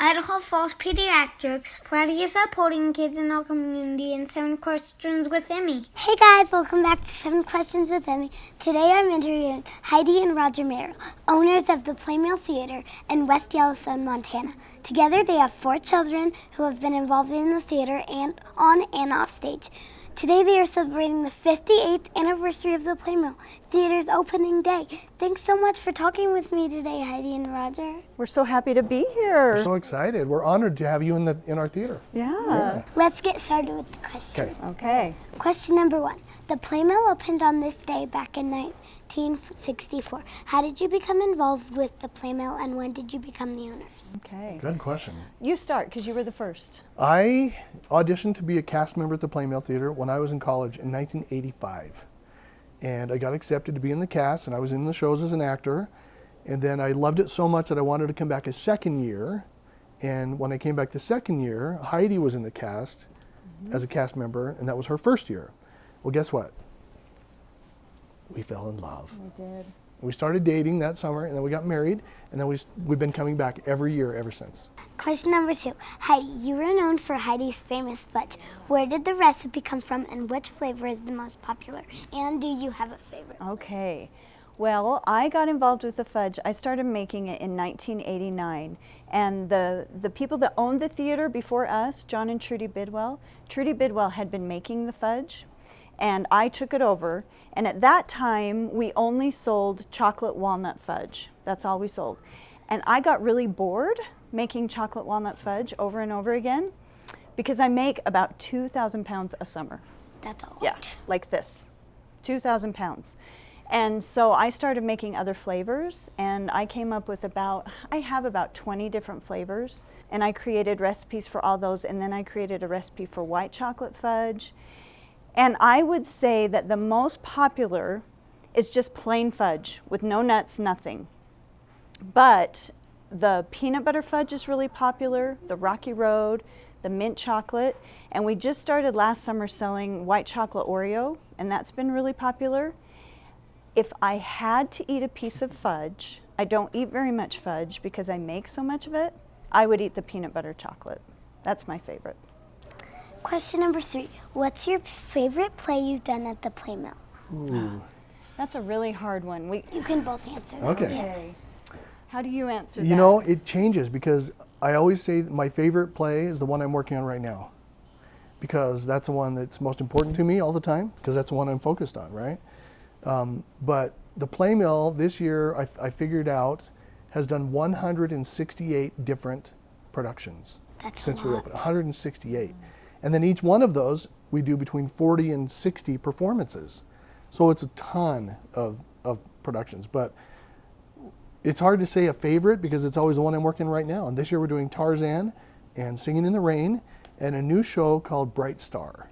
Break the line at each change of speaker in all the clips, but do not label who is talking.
Idaho Falls Pediatrics, proudly supporting kids in our community, and 7 Questions with Emmy.
Hey guys, welcome back to 7 Questions with Emmy. Today I'm interviewing Heidi and Roger Merrill, owners of the Playmill Theatre in West Yellowstone, Montana. Together they have 4 children who have been involved in the theater and on and off stage. Today they are celebrating the 58th anniversary of the Playmill Theater's opening day. Thanks so much for talking with me today, Heidi and Roger.
We're so happy to be here.
We're so excited. We're honored to have you in our theater.
Yeah.
Let's get started with the questions.
Okay.
Question number 1. The Playmill opened on this day back in 1964. How did you become involved with the Playmill and when did you become the owners?
Okay.
Good question.
You start because you were the first.
I auditioned to be a cast member at the Playmill Theater when I was in college in 1985. And I got accepted to be in the cast, and I was in the shows as an actor. And then I loved it so much that I wanted to come back a second year. And when I came back the second year, Heidi was in the cast as a cast member, and that was her first year. Well, guess what? We fell in love.
We did.
We started dating that summer, and then we got married, and then we've been coming back every year ever since.
Question number 2. Heidi, you were known for Heidi's famous fudge. Where did the recipe come from and which flavor is the most popular? And do you have a favorite?
Okay. Well, I got involved with the fudge. I started making it in 1989. And the people that owned the theater before us, John and Trudy Bidwell had been making the fudge. And I took it over, and at that time we only sold chocolate walnut fudge. That's all we sold. And I got really bored making chocolate walnut fudge over and over again because I make about 2,000 pounds a summer.
That's a lot.
Yeah, like this, 2,000 pounds. And so I started making other flavors, and I came up with I have about 20 different flavors, and I created recipes for all those, and then I created a recipe for white chocolate fudge. And I would say that the most popular is just plain fudge with no nuts, nothing. But the peanut butter fudge is really popular, the Rocky Road, the mint chocolate, and we just started last summer selling white chocolate Oreo, and that's been really popular. If I had to eat a piece of fudge, I don't eat very much fudge because I make so much of it, I would eat the peanut butter chocolate. That's my favorite.
Question number 3. What's your favorite play you've done at the Playmill?
Ooh.
That's a really hard one.
You can both answer that.
Okay.
How do you answer that?
You know, it changes because I always say that my favorite play is the one I'm working on right now because that's the one that's most important to me all the time because that's the one I'm focused on, right? But the Playmill this year, I figured out, has done 168 different productions since we opened. 168. And then each one of those, we do between 40 and 60 performances. So it's a ton of productions. But it's hard to say a favorite because it's always the one I'm working right now. And this year we're doing Tarzan and Singing in the Rain and a new show called Bright Star.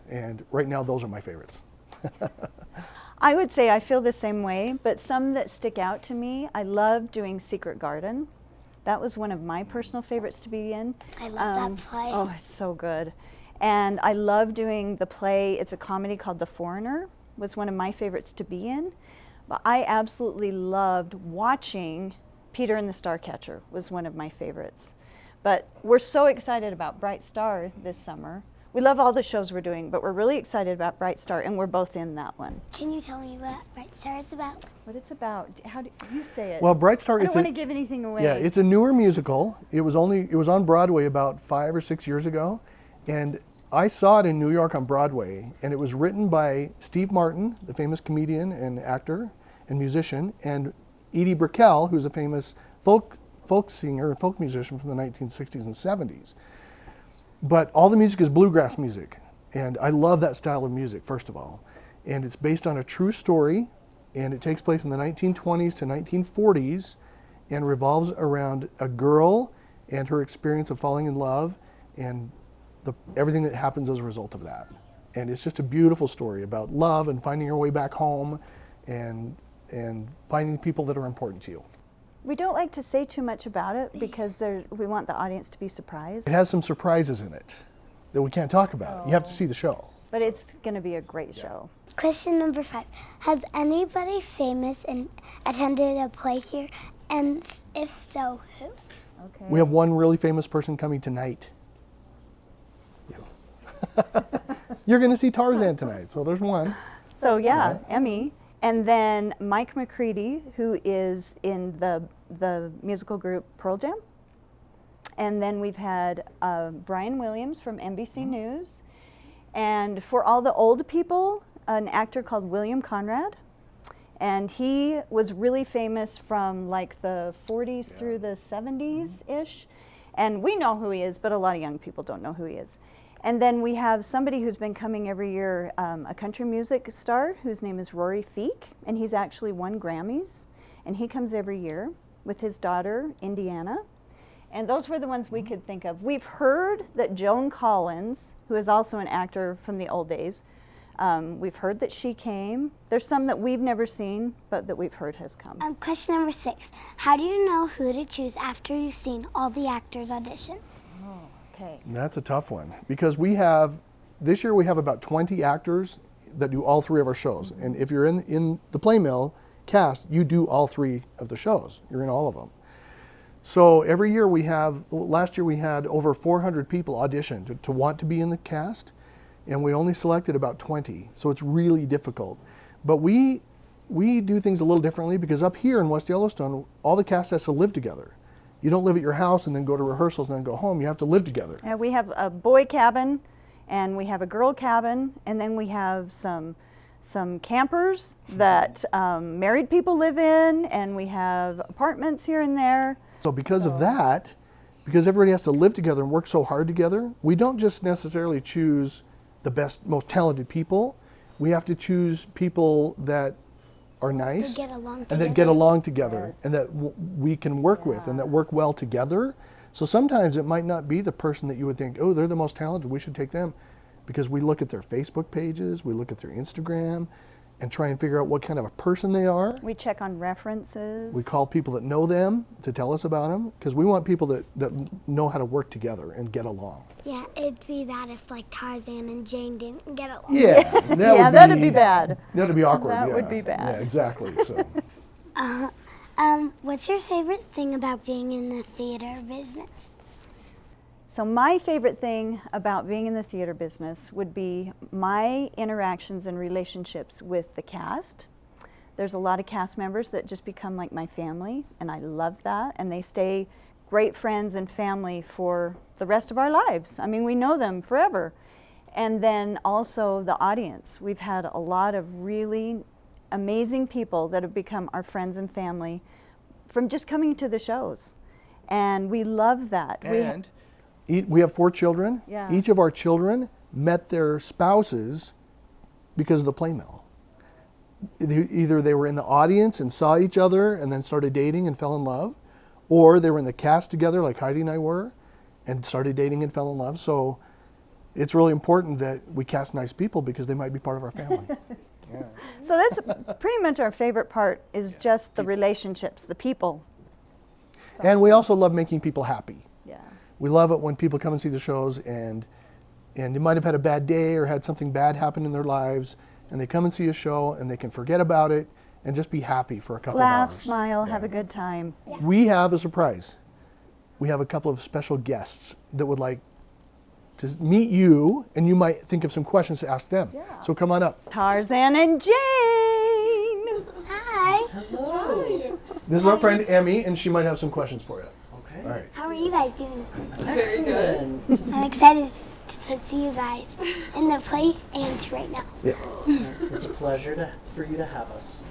And right now those are my favorites.
I would say I feel the same way, but some that stick out to me, I love doing Secret Garden. That was one of my personal favorites to be in.
I love that play.
Oh, it's so good. And I love doing the play, it's a comedy called The Foreigner, was one of my favorites to be in. But I absolutely loved watching Peter and the Starcatcher, was one of my favorites. But we're so excited about Bright Star this summer. We love all the shows we're doing, but we're really excited about Bright Star, and we're both in that one.
Can you tell me what Bright Star is about?
What it's about? How do you say it?
Well, Bright Star,
I don't want to give anything away.
Yeah, it's a newer musical. It was on Broadway about 5 or 6 years ago, and I saw it in New York on Broadway, and it was written by Steve Martin, the famous comedian and actor and musician, and Edie Brickell, who's a famous folk singer and folk musician from the 1960s and 70s. But all the music is bluegrass music, and I love that style of music, first of all. And it's based on a true story, and it takes place in the 1920s to 1940s, and revolves around a girl and her experience of falling in love, and everything that happens as a result of that. And it's just a beautiful story about love and finding your way back home, and finding people that are important to you.
We don't like to say too much about it because we want the audience to be surprised.
It has some surprises in it that we can't talk about. You have to see the show.
But it's going to be a great show.
Question number 5. Has anybody famous attended a play here? And if so, who?
Okay.
We have one really famous person coming tonight. Yeah. You're going to see Tarzan tonight, so there's one.
So yeah, Emmy. And then Mike McCready, who is in the musical group Pearl Jam. And then we've had Brian Williams from NBC News. And for all the old people, an actor called William Conrad. And he was really famous from like the 40s through the 70s-ish. And we know who he is, but a lot of young people don't know who he is. And then we have somebody who's been coming every year, a country music star whose name is Rory Feek, and he's actually won Grammys. And he comes every year with his daughter, Indiana. And those were the ones we could think of. We've heard that Joan Collins, who is also an actor from the old days, we've heard that she came. There's some that we've never seen, but that we've heard has come.
Question number 6. How do you know who to choose after you've seen all the actors audition?
Okay.
That's a tough one because this year we have about 20 actors that do all 3 of our shows. And if you're in the Playmill cast, you do all 3 of the shows. You're in all of them. So every year last year we had over 400 people audition to want to be in the cast, and we only selected about 20. So it's really difficult. But we do things a little differently because up here in West Yellowstone, all the cast has to live together. You don't live at your house and then go to rehearsals and then go home. You have to live together.
Yeah, we have a boy cabin, and we have a girl cabin, and then we have some campers that married people live in, and we have apartments here and there.
So because of that, because everybody has to live together and work so hard together, we don't just necessarily choose the best, most talented people. We have to choose people that are nice
To get along
and
together.
that get along together
Yes.
and that we can work with and that work well together. So sometimes it might not be the person that you would think, oh, they're the most talented, we should take them. Because we look at their Facebook pages, we look at their Instagram, and try and figure out what kind of a person they are.
We check on references.
We call people that know them to tell us about them, because we want people that know how to work together and get along.
Yeah, it'd be bad if like Tarzan and Jane didn't get along.
Yeah,
that'd be bad.
That'd be awkward.
That
yeah.
would be bad.
Yeah, exactly. So,
What's your favorite thing about being in the theater business?
So my favorite thing about being in the theater business would be my interactions and relationships with the cast. There's a lot of cast members that just become like my family, and I love that, and they stay great friends and family for the rest of our lives. I mean, we know them forever. And then also the audience. We've had a lot of really amazing people that have become our friends and family from just coming to the shows. And we love that.
and we have 4 children.
Yeah.
Each of our children met their spouses because of the Playmill. Either they were in the audience and saw each other and then started dating and fell in love, or they were in the cast together like Heidi and I were and started dating and fell in love. So it's really important that we cast nice people because they might be part of our family. Yeah.
So that's pretty much our favorite part is just the relationships, the people.
And we also love making people happy.
Yeah.
We love it when people come and see the shows and they might have had a bad day or had something bad happen in their lives, and they come and see a show and they can forget about it and just be happy for a couple of
Laugh,
hours.
smile, have a good time.
We have a surprise. We have a couple of special guests that would like to meet you, and you might think of some questions to ask them.
Yeah.
So come on up.
Tarzan and Jane!
Hi.
Hello.
This is our friend Emmy, and she might have some questions for you.
Okay.
All right.
How are you guys doing?
Very good.
I'm excited to see you guys in the play and right now.
Yeah.
It's a pleasure for you to have us.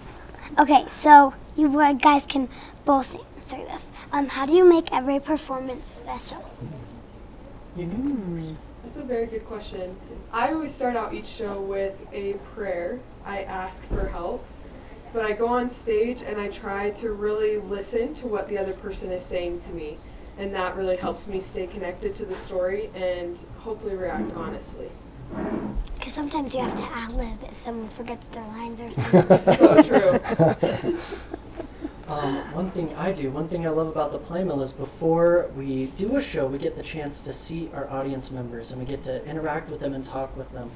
Okay, so you guys can both answer this. How do you make every performance special?
That's a very good question. I always start out each show with a prayer. I ask for help, but I go on stage and I try to really listen to what the other person is saying to me, and that really helps me stay connected to the story and hopefully react honestly.
Because sometimes you have to ad-lib if someone forgets their lines or something.
So true.
One thing I love about the Playmill is before we do a show, we get the chance to see our audience members and we get to interact with them and talk with them.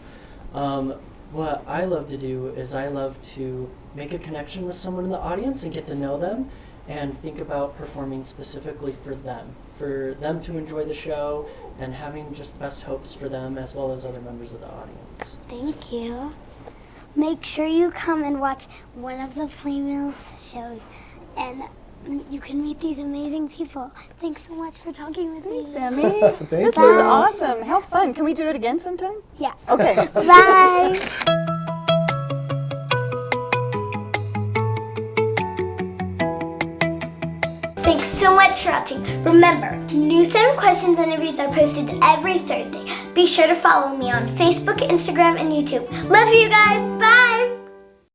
What I love to do is I love to make a connection with someone in the audience and get to know them and think about performing specifically for them to enjoy the show, and having just the best hopes for them as well as other members of the audience.
Thank you. Make sure you come and watch one of the Playmill's shows, and you can meet these amazing people. Thanks so much for talking with me.
Thanks, Emmy.
Thanks,
This was
Emmy.
awesome. How fun. Can we do it again sometime?
Yeah.
Okay.
Bye. Thanks so much for watching. Remember, new 7 questions and interviews are posted every Thursday. Be sure to follow me on Facebook, Instagram, and YouTube. Love you guys. Bye.